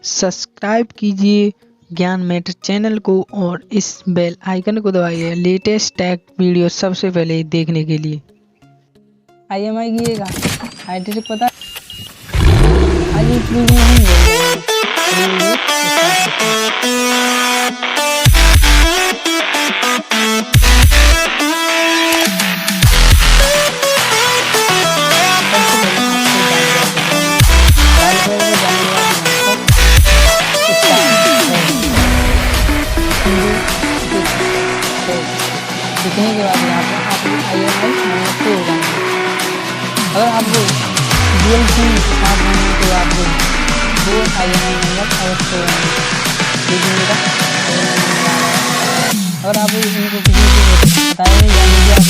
Subscribe कीजिए ज्ञान matter channel को और इस बेल आइकन को दबाइए लेटेस्ट टैग वीडियो सबसे पहले देखने के लिए। IMEI की एक आई ट्रिक पता आज इस वीडियो में हम दिखने के बाद यहाँ पर आप IMEI नंबर पे हो जाएंगे। अगर आपको रियल सिम के साथ होने तो आपको दो IMEI नंबर अवश्य होंगे, लेकिन मेरा IMEI नंबर आ रहा है। अगर आप इनको किसी को बताएंगे या मुझे आप